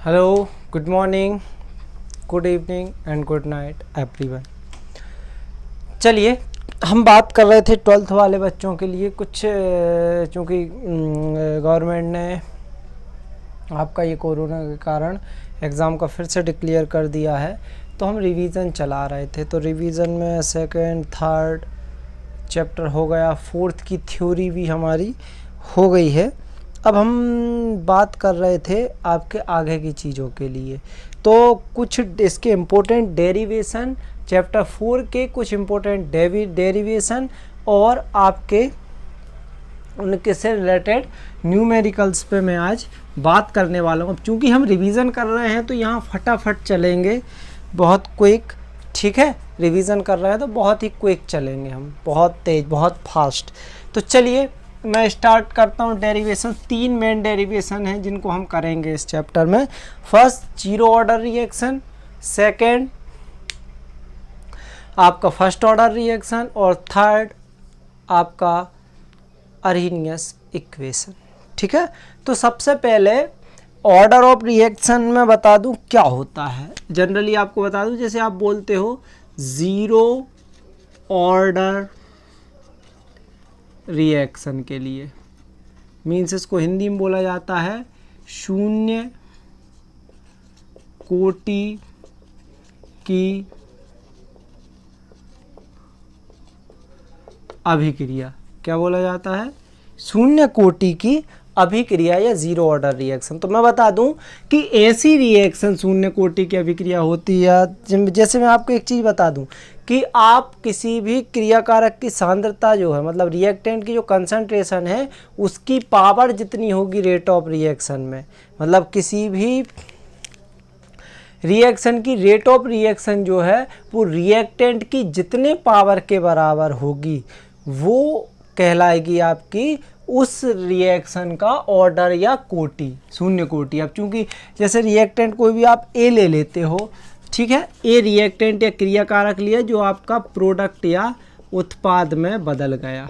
Hello, good morning, good evening and good night everyone. चलिए, हम बात कर रहे थे 12th वाले बच्चों के लिए कुछ, चूँकि गवर्नमेंट ने आपका ये कोरोना के कारण एग्ज़ाम का फिर से डिक्लेयर कर दिया है, तो हम रिवीजन चला रहे थे। तो रिवीजन में सेकंड थर्ड चैप्टर हो गया, फोर्थ की थ्योरी भी हमारी हो गई है। अब हम बात कर रहे थे आपके आगे की चीज़ों के लिए, तो कुछ इसके इम्पोर्टेंट डेरिवेशन, चैप्टर 4 के कुछ इम्पोर्टेंट डेरिवेशन और आपके उनके से रिलेटेड न्यूमेरिकल्स पे मैं आज बात करने वाला हूँ। चूँकि हम रिवीजन कर रहे हैं तो यहाँ फटाफट चलेंगे, बहुत क्विक, ठीक है। रिवीजन कर रहे हैं तो बहुत ही क्विक चलेंगे हम, बहुत तेज़, बहुत फास्ट। तो चलिए मैं स्टार्ट करता हूँ डेरिवेशन। 3 मेन डेरिवेशन हैं जिनको हम करेंगे इस चैप्टर में। First zero order reaction, second आपका फर्स्ट ऑर्डर रिएक्शन और थर्ड आपका अरेनियस इक्वेशन, ठीक है। तो सबसे पहले ऑर्डर ऑफ रिएक्शन में बता दूं क्या होता है। जनरली आपको बता दूं, जैसे आप बोलते हो ज़ीरो ऑर्डर रिएक्शन के लिए मीन्स इसको हिंदी में बोला जाता है शून्य कोटि की अभिक्रिया। क्या बोला जाता है? शून्य कोटि की अभिक्रिया या जीरो ऑर्डर रिएक्शन। तो मैं बता दूं कि ऐसी रिएक्शन शून्य कोटि की अभिक्रिया होती है, जैसे मैं आपको एक चीज़ बता दूं कि आप किसी भी क्रियाकारक की सांद्रता जो है, मतलब रिएक्टेंट की जो कंसंट्रेशन है, उसकी पावर जितनी होगी रेट ऑफ रिएक्शन में, मतलब किसी भी रिएक्शन की रेट ऑफ रिएक्शन जो है वो रिएक्टेंट की जितने पावर के बराबर होगी वो कहलाएगी आपकी उस रिएक्शन का ऑर्डर या कोटि, शून्य कोटि। अब चूंकि जैसे रिएक्टेंट कोई भी आप ए ले लेते हो, ठीक है, ए रिएक्टेंट या क्रियाकारक लिया जो आपका प्रोडक्ट या उत्पाद में बदल गया,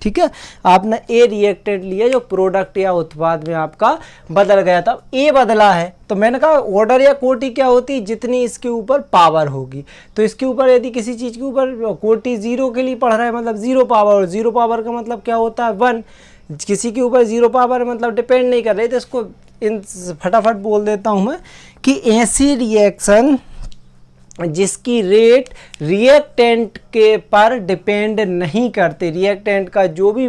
ठीक है। आपने ए रिएक्टेंट लिया जो प्रोडक्ट या उत्पाद में आपका बदल गया था, ए बदला है, तो मैंने कहा ऑर्डर या कोटि क्या होती है, जितनी इसके ऊपर पावर होगी। तो इसके ऊपर यदि किसी चीज़ के ऊपर कोटि जीरो के लिए पढ़ रहा है, मतलब जीरो पावर, और जीरो पावर का मतलब क्या होता है 1, किसी के ऊपर जीरो पावर मतलब डिपेंड नहीं कर रही। तो इसको इन फटाफट बोल देता हूँ मैं कि ऐसी रिएक्शन जिसकी रेट रिएक्टेंट के पर डिपेंड नहीं करती, रिएक्टेंट का जो भी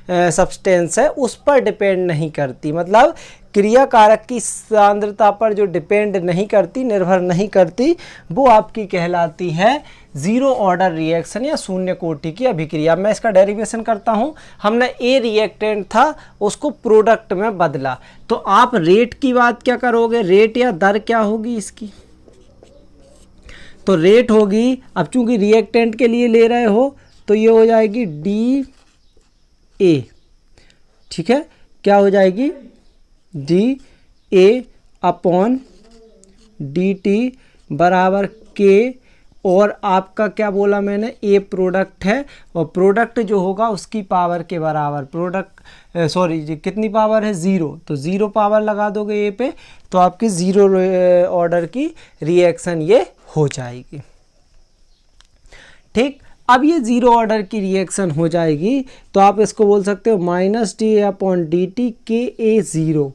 सब्सटेंस है उस पर डिपेंड नहीं करती, मतलब क्रियाकारक की सांद्रता पर जो डिपेंड नहीं करती, निर्भर नहीं करती, वो आपकी कहलाती है जीरो ऑर्डर रिएक्शन या शून्य कोटि की अभिक्रिया। मैं इसका डेरिवेशन करता हूँ। हमने ए रिएक्टेंट था, उसको प्रोडक्ट में बदला, तो आप रेट की बात क्या करोगे, रेट या दर क्या होगी इसकी? तो रेट होगी, अब चूंकि रिएक्टेंट के लिए ले रहे हो तो ये हो जाएगी डी ए, ठीक है। क्या हो जाएगी? D A upon D T बराबर के, और आपका क्या बोला मैंने, ए प्रोडक्ट है, और प्रोडक्ट जो होगा उसकी पावर के बराबर, प्रोडक्ट सॉरी कितनी पावर है, ज़ीरो, तो ज़ीरो पावर लगा दोगे ए पे तो आपकी ज़ीरो ऑर्डर की रिएक्शन ये हो जाएगी, ठीक। अब ये ज़ीरो ऑर्डर की रिएक्शन हो जाएगी तो आप इसको बोल सकते हो minus D A upon D T के ए ज़ीरो,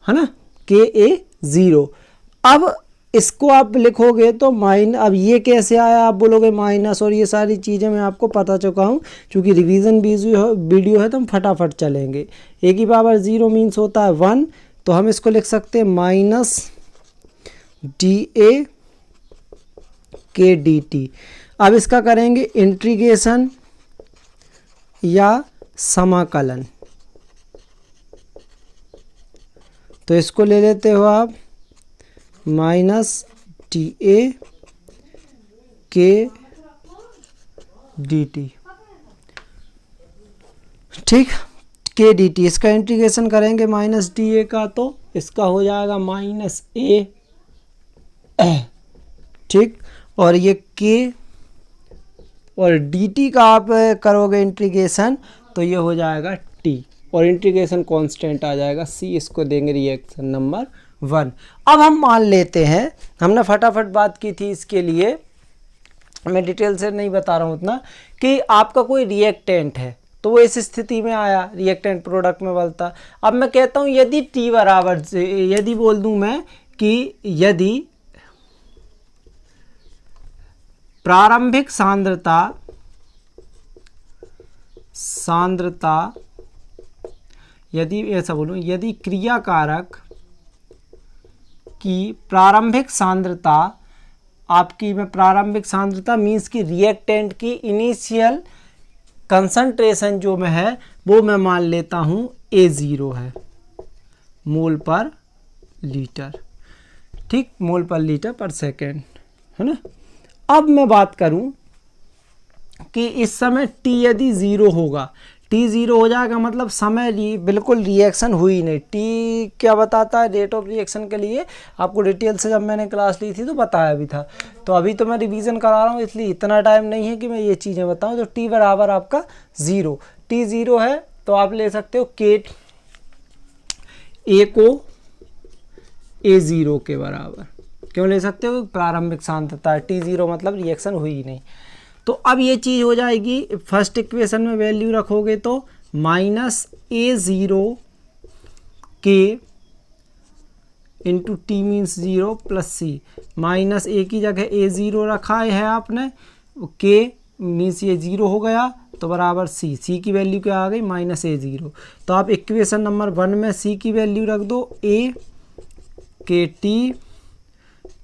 है ना, के ए ज़ीरो। अब इसको आप लिखोगे तो अब ये कैसे आया, आप बोलोगे माइनस, और ये सारी चीज़ें मैं आपको बता चुका हूँ। चूँकि रिवीजन वीडियो है तो हम फटाफट चलेंगे। ए की पावर ज़ीरो मीन्स होता है 1, तो हम इसको लिख सकते हैं माइनस डी ए के डी टी। अब इसका करेंगे इंटीग्रेशन या समाकलन, तो इसको ले लेते हो आप माइनस डी ए के डी टी, ठीक, के डी टी। इसका इंटीग्रेशन करेंगे माइनस डी ए का, तो इसका हो जाएगा माइनस ए, ठीक, और ये के और डी टी का आप करोगे इंटीग्रेशन तो ये हो जाएगा टी, और इंटीग्रेशन कांस्टेंट आ जाएगा सी, इसको देंगे रिएक्शन नंबर 1। अब हम मान लेते हैं, हमने फटाफट बात की थी इसके लिए, मैं डिटेल से नहीं बता रहा हूँ उतना, कि आपका कोई रिएक्टेंट है तो वो इस स्थिति में आया, रिएक्टेंट प्रोडक्ट में बदलता। अब मैं कहता हूँ यदि T बराबर से, यदि बोल दूँ मैं कि यदि प्रारंभिक सांद्रता यदि ऐसा बोलूं, यदि क्रियाकारक की प्रारंभिक सांद्रता आपकी, मैं प्रारंभिक सांद्रता मीन्स की रिएक्टेंट की इनिशियल कंसंट्रेशन जो में है वो मैं मान लेता हूं A0 है, मोल पर लीटर, ठीक, मोल पर लीटर पर सेकेंड, है ना। अब मैं बात करूं कि इस समय T यदि 0 होगा, T 0 हो जाएगा मतलब समय बिल्कुल रिएक्शन हुई नहीं। T क्या बताता है, रेट ऑफ रिएक्शन के लिए आपको डिटेल से जब मैंने क्लास ली थी तो बताया भी था, तो अभी तो मैं रिवीजन करा रहा हूँ इसलिए इतना टाइम नहीं है कि मैं ये चीज़ें बताऊँ। तो T बराबर आपका 0, T 0 है तो आप ले सकते हो K A को A0 के बराबर, क्यों ले सकते हो, प्रारंभिक सांद्रता है, T 0 मतलब रिएक्शन हुई ही नहीं। तो अब ये चीज़ हो जाएगी, फर्स्ट इक्वेशन में वैल्यू रखोगे तो -A0 K into T means 0 plus C, minus A की जगह A0 रखा है आपने, K मीन्स ये 0 हो गया तो बराबर C की वैल्यू क्या आ गई, -A0। तो आप इक्वेशन नंबर 1 में C की वैल्यू रख दो, A के T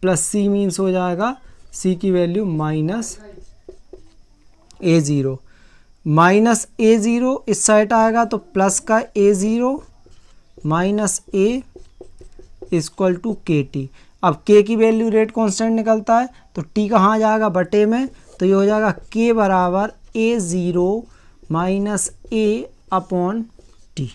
प्लस C मीन्स हो जाएगा C की वैल्यू -A0, -A0 इस साइड आएगा तो प्लस का A0 minus A equal to KT। अब K की वैल्यू रेट कांस्टेंट निकलता है तो T कहाँ जाएगा, बटे में, तो ये हो जाएगा K बराबर A0 minus A upon T,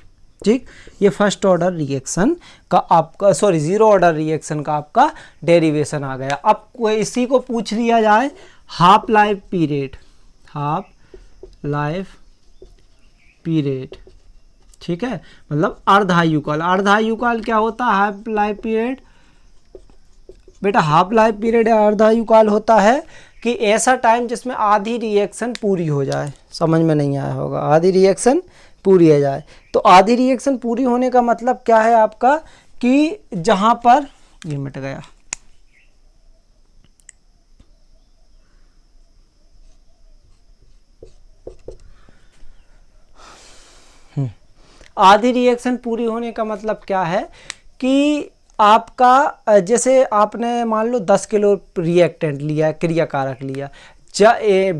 ठीक। ये फर्स्ट ऑर्डर रिएक्शन का आपका, सॉरी जीरो ऑर्डर रिएक्शन का आपका डेरिवेशन आ गया। अब इसी को पूछ लिया जाए half life period, half life period, ठीक है, मतलब अर्धायुकाल। अर्धायुकाल क्या होता है, हाफ लाइफ पीरियड, बेटा हाफ लाइफ पीरियड या अर्धायुकाल होता है कि ऐसा टाइम जिसमें आधी रिएक्शन पूरी हो जाए। समझ में नहीं आया होगा, आधी रिएक्शन पूरी हो जाए। तो आधी रिएक्शन पूरी होने का मतलब क्या है आपका, कि जहां पर ये मिट गया, आधी रिएक्शन पूरी होने का मतलब क्या है कि आपका, जैसे आपने मान लो 10 किलो रिएक्टेंट लिया, क्रियाकारक लिया,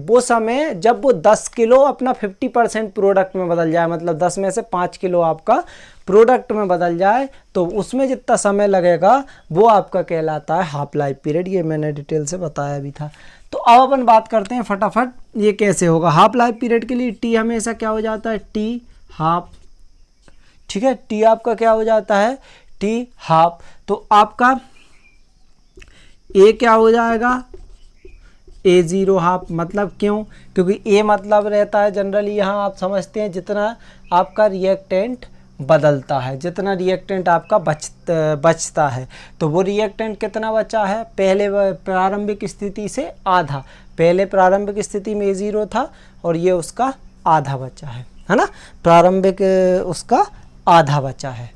वो समय जब वो 10 किलो अपना 50% प्रोडक्ट में बदल जाए, मतलब 10 में से 5 किलो आपका प्रोडक्ट में बदल जाए, तो उसमें जितना समय लगेगा वो आपका कहलाता है हाफ लाइफ पीरियड। ये मैंने डिटेल से बताया भी था। तो अब अपन बात करते हैं फटाफट ये कैसे होगा। हाफ लाइफ पीरियड के लिए टी हमेशा क्या हो जाता है, टी हाफ, ठीक है, टी आपका क्या हो जाता है, टी हाफ। तो आपका ए क्या हो जाएगा, A0 हाफ, मतलब क्यों, क्योंकि A मतलब रहता है जनरली, यहाँ आप समझते हैं जितना आपका रिएक्टेंट बदलता है, जितना रिएक्टेंट आपका बचता है, तो वो रिएक्टेंट कितना बचा है, पहले प्रारंभिक स्थिति से आधा, पहले प्रारंभिक स्थिति में A0 था और ये उसका आधा बचा है ना, प्रारंभिक उसका आधा बचा है।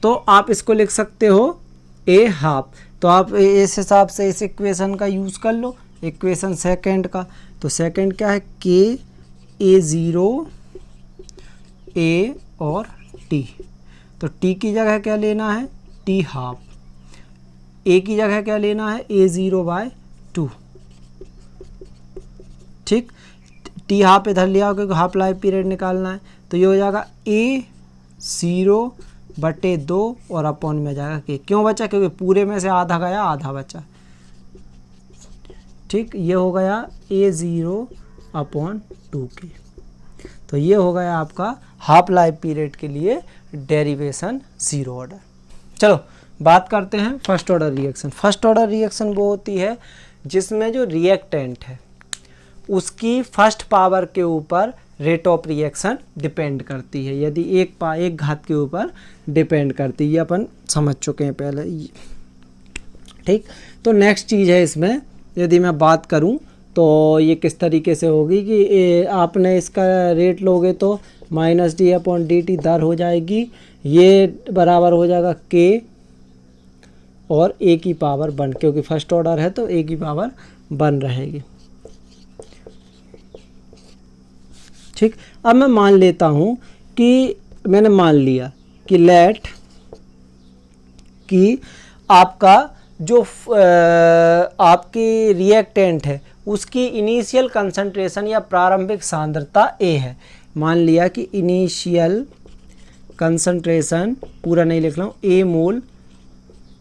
तो आप इसको लिख सकते हो A हाफ। तो आप इस हिसाब से इस इक्वेशन का यूज़ कर लो, इक्वेशन सेकंड का। तो सेकंड क्या है, K A0 A और T। तो T की जगह क्या लेना है, T हाफ, A की जगह क्या लेना है, A0/2, ठीक। T हाफ इधर लिया क्योंकि हाफ लाइफ पीरियड निकालना है, तो ये हो जाएगा A0/2 और अपॉन में जाएगा K। क्यों बचा, क्योंकि पूरे में से आधा गया, आधा बचा, ठीक। ये हो गया A0/2K। तो ये हो गया आपका हाफ लाइफ पीरियड के लिए डेरिवेशन जीरो ऑर्डर। चलो बात करते हैं first order reaction. First order reaction वो होती है जिसमें जो रिएक्टेंट है उसकी फर्स्ट पावर के ऊपर रेट ऑफ रिएक्शन डिपेंड करती है, यदि एक घात के ऊपर डिपेंड करती है, ये अपन समझ चुके हैं पहले। ठीक, तो नेक्स्ट चीज़ है इसमें, यदि मैं बात करूं तो ये किस तरीके से होगी कि आपने इसका रेट लोगे तो -d/dt दर हो जाएगी, ये बराबर हो जाएगा k और a की पावर 1, क्योंकि फर्स्ट ऑर्डर है तो a की पावर 1 रहेगी। ठीक, अब मैं मान लेता हूँ कि मैंने मान लिया कि लेट कि आपका जो आपकी रिएक्टेंट है उसकी इनिशियल कंसंट्रेशन या प्रारंभिक सांद्रता A है। मान लिया कि इनिशियल कंसंट्रेशन, पूरा नहीं लिख रहा हूँ, A मोल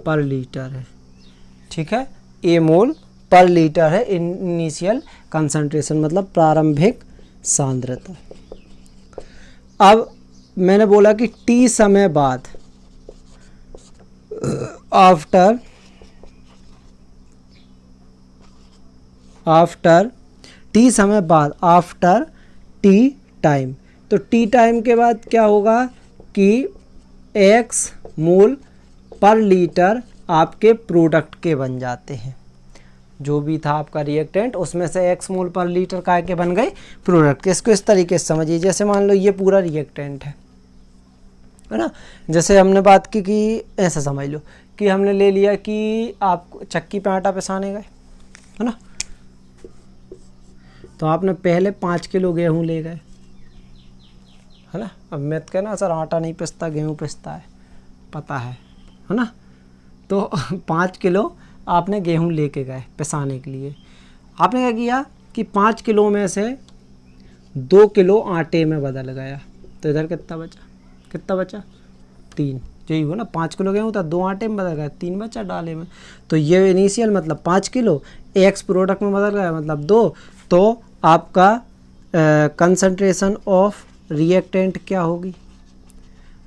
पर लीटर है। ठीक है, A मोल पर लीटर है इनिशियल कंसंट्रेशन, मतलब प्रारंभिक सांद्रता। अब मैंने बोला कि T समय बाद, आफ्टर T समय बाद, आफ्टर T टाइम, तो T टाइम के बाद क्या होगा कि X मोल पर लीटर आपके प्रोडक्ट के बन जाते हैं। जो भी था आपका रिएक्टेंट उसमें से X मोल पर लीटर का के बन गए प्रोडक्ट। इसको इस तरीके से समझिए, जैसे मान लो ये पूरा रिएक्टेंट है ना, जैसे हमने बात की कि ऐसा समझ लो कि हमने ले लिया कि आप चक्की पे आटा पिसाने गए, है ना, तो आपने पहले 5 किलो गेहूँ ले गए, है ना। अब मैं तो कहना सर आटा नहीं पिसता गेहूँ पिसता है, पता है ना। तो 5 किलो आपने गेहूँ लेके गए पिसाने के लिए। आपने क्या किया कि 5 किलो में से 2 किलो आटे में बदल गया, तो इधर कितना बचा 3, यही हुआ ना। 5 किलो गेहूँ था, 2 आटे में बदल गया, 3 बचा डाले में। तो ये इनिशियल मतलब 5 किलो, एक्स प्रोडक्ट में बदल गया मतलब 2। तो आपका कंसंट्रेशन ऑफ रिएक्टेंट क्या होगी,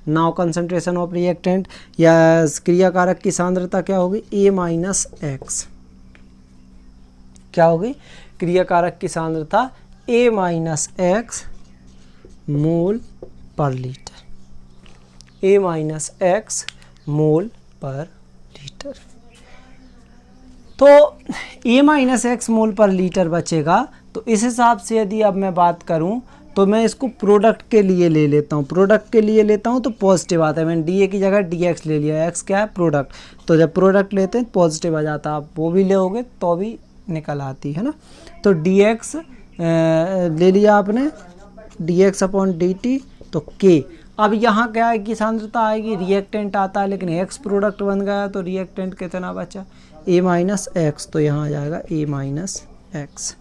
नाउ कंसंट्रेशन ऑफ रिएक्टेंट या क्रियाकारक की सांद्रता क्या होगी, A-X। क्या होगी, क्रियाकारक की सांद्रता A-X मोल पर लीटर, A-X मोल पर लीटर। तो A-X मोल पर लीटर बचेगा। तो इस हिसाब से यदि अब मैं बात करूं तो मैं इसको प्रोडक्ट के लिए ले लेता हूं, प्रोडक्ट के लिए लेता हूं तो पॉजिटिव आता है। मैंने DA की जगह DX ले लिया, X क्या है प्रोडक्ट, तो जब प्रोडक्ट लेते हैं पॉजिटिव आ जाता है, आप वो भी लोगे तो भी निकल आती है ना। तो DX ले लिया आपने, dx/dt, तो K। अब यहाँ क्या है कि सांद्रता आएगी, रिएक्टेंट आता है लेकिन X प्रोडक्ट बन गया, तो रिएक्टेंट कितना बचा, A-X, तो यहाँ आ जाएगा A-X।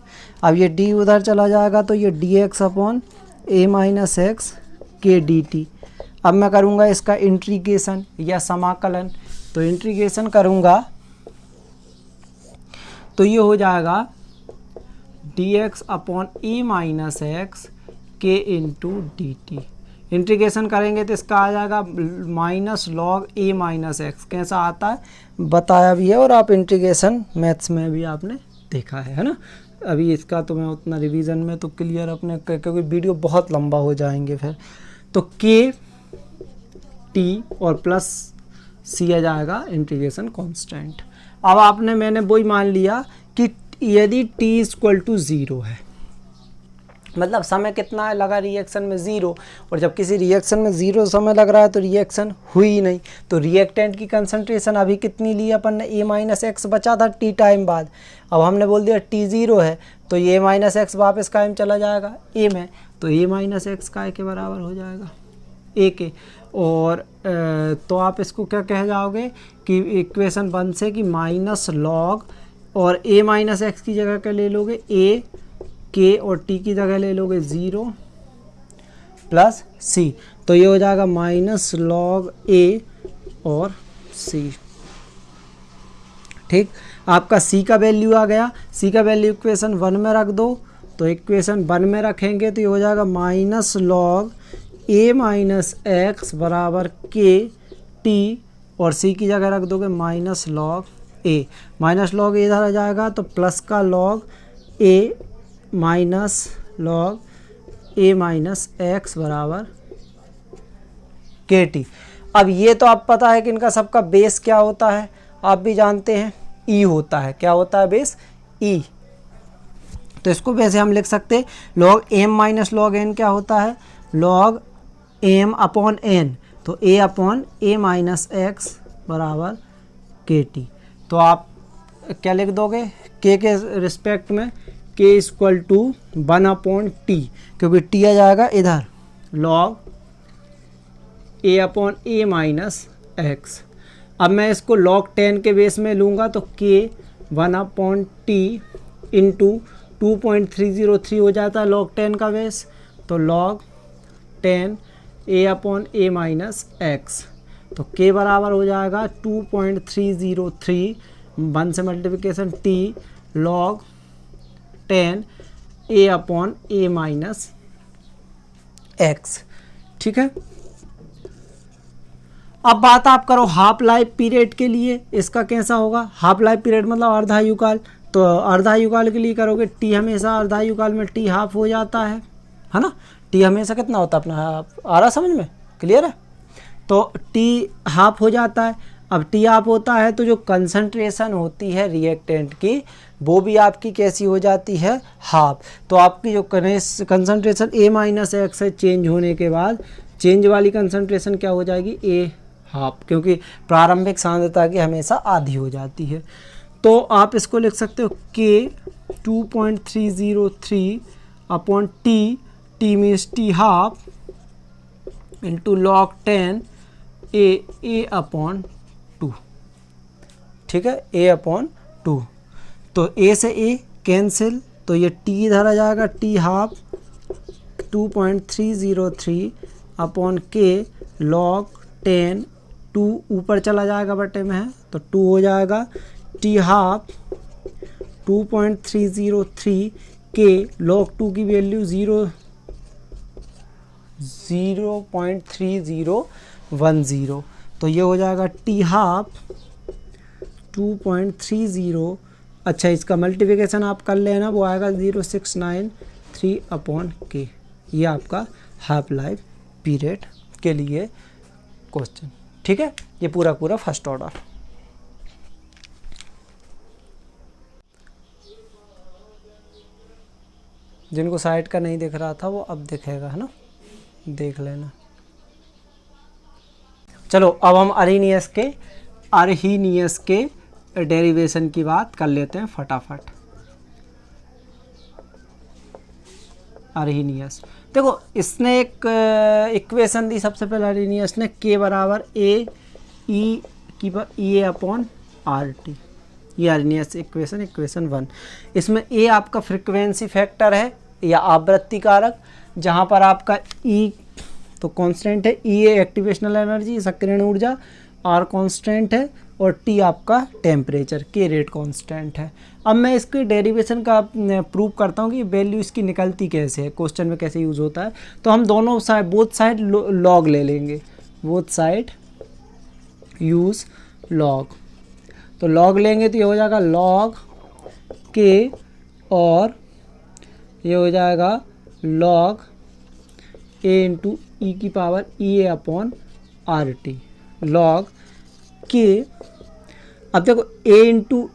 अब ये D उधर चला जाएगा तो ये dx/A-X के dt। अब मैं करूँगा इसका इंटीग्रेशन या समाकलन, तो इंटीग्रेशन करूँगा तो ये हो जाएगा dx/A-X के इंटू dt। इंटीग्रेशन करेंगे तो इसका आ जाएगा -log A-X। कैसा आता है बताया भी है, और आप इंटीग्रेशन मैथ्स में भी आपने देखा है ना। अभी इसका तो मैं उतना रिवीजन में तो क्लियर अपने, क्योंकि वीडियो बहुत लंबा हो जाएंगे फिर। तो K T और प्लस C आ जाएगा इंटीग्रेशन कांस्टेंट। अब आपने मैंने वही मान लिया कि यदि T = 0 है, मतलब समय कितना लगा रिएक्शन में 0, और जब किसी रिएक्शन में 0 समय लग रहा है तो रिएक्शन हुई नहीं, तो रिएक्टेंट की कंसंट्रेशन अभी कितनी ली अपन ने, A-X बचा था T टाइम बाद। अब हमने बोल दिया T 0 है तो ये A-X वापस कायम चला जाएगा A में, तो A-X काय के बराबर हो जाएगा A के। और तो आप इसको क्या कह जाओगे कि इक्वेशन 1 से कि -log, और A-X की जगह क्या ले लोगे, A, K और T की जगह ले लोगे 0 प्लस C, तो ये हो जाएगा -log A और C। ठीक, आपका C का वैल्यू आ गया, C का वैल्यू इक्वेशन 1 में रख दो, तो इक्वेशन 1 में रखेंगे तो ये हो जाएगा -log A-X बराबर K T, और C की जगह रख दोगे -log A। -log A इधर आ जाएगा तो प्लस का log A -log A minus X बराबर के टी। अब ये तो आप पता है कि इनका सबका बेस क्या होता है, आप भी जानते हैं ई होता है। क्या होता है बेस? ई। तो इसको वैसे हम लिख सकते log M minus log N क्या होता है? Log M upon N. तो A upon A minus X बराबर के टी। तो आप क्या लिख दोगे के रिस्पेक्ट में? के इक्वल टू 1 अपॉन टी, क्योंकि टी आ जाएगा इधर log A upon A minus x. अब मैं इसको log 10 के बेस में लूँगा तो के 1 अपॉन टी इंटू 2.303 हो जाता है log 10 का बेस। तो log 10 A upon A minus x. तो के बराबर हो जाएगा 2.303, 1 से multiplication T log 10 A upon A minus x. ठीक है। अब बात आप करो हाफ लाइफ पीरियड के लिए, इसका कैसा होगा? हाफ लाइफ पीरियड मतलब अर्धायुकाल। तो अर्धायुकाल के लिए करोगे टी हमेशा अर्धायुकाल में टी हाफ हो जाता है ना? टी हमेशा कितना होता है अपना हाफ, आ रहा समझ में? क्लियर है? तो टी हाफ हो जाता है। अब टी हाफ होता है तो जो कंसंट्रेशन होती है रिएक्टेंट की वो भी आपकी कैसी हो जाती है? हाफ। तो आपकी जो कंसंट्रेशन ए माइनस एक्स है चेंज होने के बाद चेंज वाली कंसंट्रेशन क्या हो जाएगी? ए हाफ, क्योंकि प्रारंभिक सांद्रता की हमेशा आधी हो जाती है। तो आप इसको लिख सकते हो के 2.303 upon T, T means T half into log 10 ए अपॉन 2। ठीक है, ए अपॉन 2। तो ए से ए कैंसिल, तो ये टी इधर आ जाएगा, टी हाफ 2.303 अपॉन के log 10, 2 ऊपर चला जाएगा बटे में है तो 2 हो जाएगा, टी हाफ 2.303 के log 2 की वैल्यू 0.3010। तो ये हो जाएगा टी हाफ 2.30। अच्छा, इसका मल्टीप्लिकेशन आप कर लेना, वो आएगा 0693 अपॉन के। ये आपका हाफ लाइफ पीरियड के लिए क्वेश्चन। ठीक है, ये पूरा फर्स्ट ऑर्डर। जिनको साइड का नहीं दिख रहा था वो अब दिखेगा, है ना? देख लेना। चलो अब हम अरहीनियस के डेरिवेशन की बात कर लेते हैं फटाफट। अरहीनियस देखो, इसने एक इक्वेशन दी सबसे पहले अरहीनियस ने, के बराबर ए अपॉन आर टी। ये अरहीनियस इक्वेशन 1। इसमें ए आपका फ्रीक्वेंसी फैक्टर है या आवृत्ति कारक, जहाँ पर आपका ई तो कांस्टेंट है, ई एक्टिवेशनल एनर्जी सक्रियण ऊर्जा, आर कांस्टेंट है और टी आपका टेम्परेचर, के रेट कांस्टेंट है। अब मैं इसके डेरिवेशन का प्रूव करता हूँ कि वैल्यू इसकी निकलती कैसे है, क्वेश्चन में कैसे यूज़ होता है। तो हम दोनों साइड बोथ साइड लॉग ले लेंगे, बोथ साइड यूज़ लॉग। तो लॉग लेंगे तो ये हो जाएगा लॉग के और ये हो जाएगा लॉग ए इंटू ई की power E A upon R T log K. अब देखो ए इंटू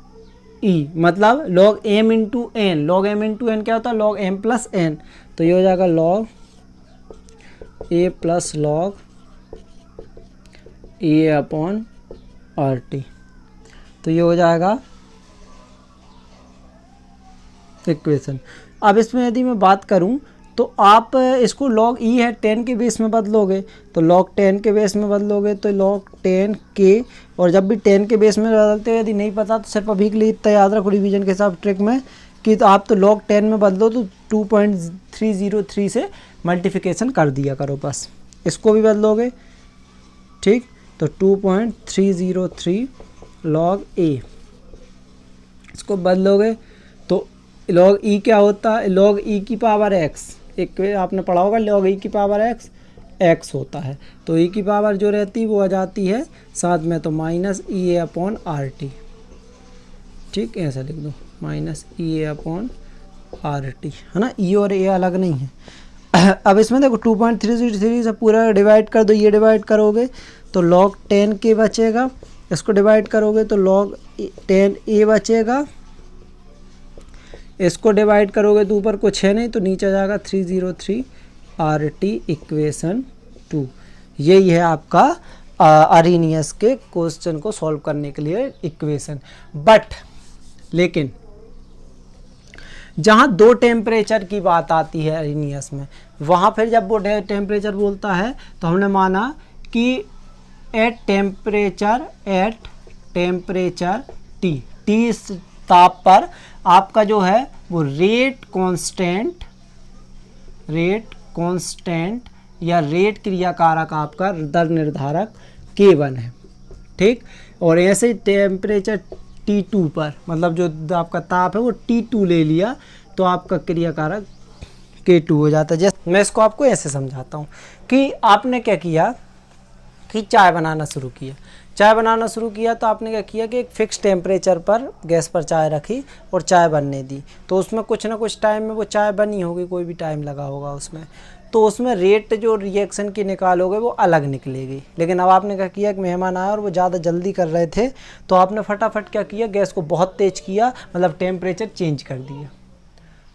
ई मतलब log M into N, log M into N क्या होता है? Log M plus N. तो ये हो जाएगा log A plus log A upon R T. तो ये हो जाएगा इक्वेशन। अब इसमें यदि मैं बात करूं तो आप इसको log ई है 10 के बेस में बदलोगे, तो log 10 के बेस में बदलोगे तो log 10 के, और जब भी 10 के बेस में बदलते हो यदि नहीं पता तो सिर्फ अभी के लिए इतना याद रखो रिवीजन के साथ ट्रिक में कि तो आप तो log 10 में बदलो तो 2.303 से मल्टीप्लिकेशन कर दिया करो बस। इसको भी बदलोगे, ठीक, तो 2.303 log ए, इसको बदलोगे तो log ई क्या होता है? log ई की पावर एक्स, एक आपने पढ़ा होगा log ई की पावर एक्स होता है। तो ई की पावर जो रहती है वो आ जाती है साथ में तो minus E A upon R T. ठीक, ऐसा लिख दो minus E A upon R T, है ना? ई और ए अलग नहीं है। अब इसमें देखो 2.303 से पूरा डिवाइड कर दो, ये डिवाइड करोगे तो log 10k बचेगा, इसको डिवाइड करोगे तो log 10a बचेगा, इसको डिवाइड करोगे तो ऊपर कुछ है नहीं तो नीचे जाएगा 303 RT इक्वेशन 2। यही है आपका अरेनियस के क्वेश्चन को सॉल्व करने के लिए इक्वेशन। बट लेकिन जहाँ दो टेम्परेचर की बात आती है अरेनियस में, वहाँ फिर जब वो टेम्परेचर बोलता है तो हमने माना कि एट टेम्परेचर टी इस ताप पर आपका जो है वो रेट कांस्टेंट या रेट क्रियाकारक आपका दर निर्धारक K1 है, ठीक। और ऐसे टेम्परेचर T2 पर, मतलब जो आपका ताप है वो T2 ले लिया तो आपका क्रियाकारक K2 हो जाता है। जैसे मैं इसको आपको ऐसे समझाता हूँ कि आपने क्या किया कि चाय बनाना शुरू किया तो आपने क्या किया कि एक फिक्स टेम्परेचर पर गैस पर चाय रखी और चाय बनने दी, तो उसमें कुछ ना कुछ टाइम में वो चाय बनी होगी, कोई भी टाइम लगा होगा उसमें, तो उसमें रेट जो रिएक्शन की निकालोगे वो अलग निकलेगी। लेकिन अब आपने क्या किया कि मेहमान आया और वो ज़्यादा जल्दी कर रहे थे तो आपने फटाफट क्या किया, गैस को बहुत तेज़ किया, मतलब टेम्परेचर चेंज कर दिया।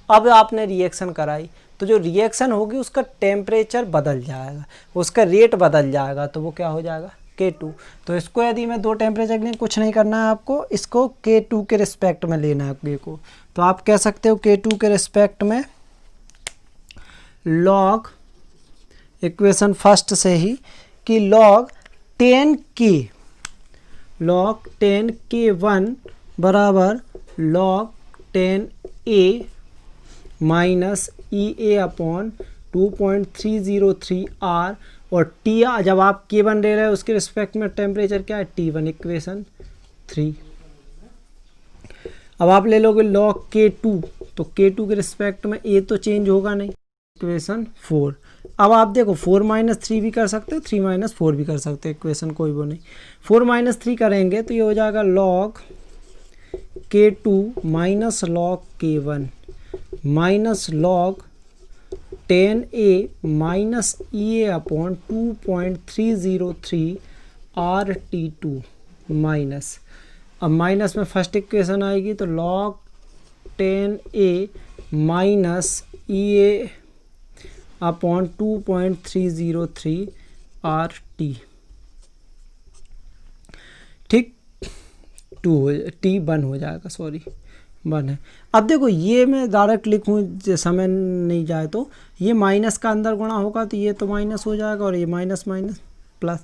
अब आपने रिएक्शन कराई तो जो रिएक्शन होगी उसका टेम्परेचर बदल जाएगा, उसका रेट बदल जाएगा, तो वो क्या हो जाएगा K2। तो इसको यदि मैं दो टेम्परेचर के लिए कुछ नहीं करना है आपको, इसको K2 के रिस्पेक्ट में लेना है K को, तो आप कह सकते हो K2 के रिस्पेक्ट में log इक्वेशन फर्स्ट से ही कि log 10K1 बराबर log 10A minus EA upon 2.303 R, और T जब आप K1 ले रहे हैं उसके रिस्पेक्ट में टेम्परेचर क्या है T1 इक्वेशन 3। अब आप ले लोगे log K2, तो K2 के रिस्पेक्ट में A तो चेंज होगा नहीं, इक्वेशन 4। अब आप देखो 4 माइनस 3 भी कर सकते हो, 3 माइनस 4 भी कर सकते हो, इक्वेशन कोई वो नहीं। 4 माइनस 3 करेंगे तो ये हो जाएगा log K2 minus log K1 minus log 10A minus EA upon 2.303 RT2 minus, अब माइनस में फर्स्ट इक्वेशन आएगी तो log 10A minus EA upon 2.303 RT, ठीक, T1 हो जाएगा, सॉरी 1 है। अब देखो ये मैं डायरेक्ट लिखूँ समय नहीं जाए तो ये माइनस का अंदर गुणा होगा तो ये तो माइनस हो जाएगा और ये माइनस माइनस प्लस,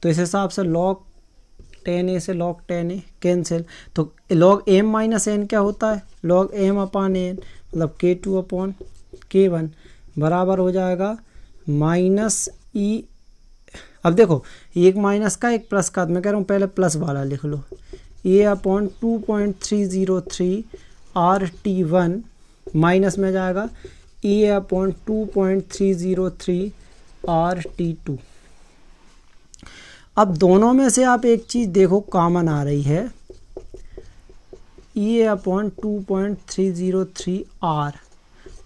तो इस हिसाब से log 10A से log 10A कैंसिल, तो log m माइनस n क्या होता है log m अपान n, मतलब K2 अपॉन K1 बराबर हो जाएगा माइनस ई। अब देखो एक माइनस का एक प्लस का, मैं कह रहा हूँ पहले प्लस वाला लिख लो, ए अपॉन 2.303 RT1 माइनस में जाएगा ए अपॉन 2.303 RT2। अब दोनों में से आप एक चीज़ देखो कॉमन आ रही है, ए अपॉन 2.303 R,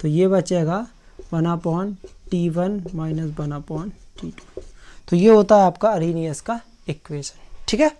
तो ये बचेगा 1 upon T1 minus 1 upon T2। तो ये होता है आपका अरेनियस का इक्वेशन, ठीक है।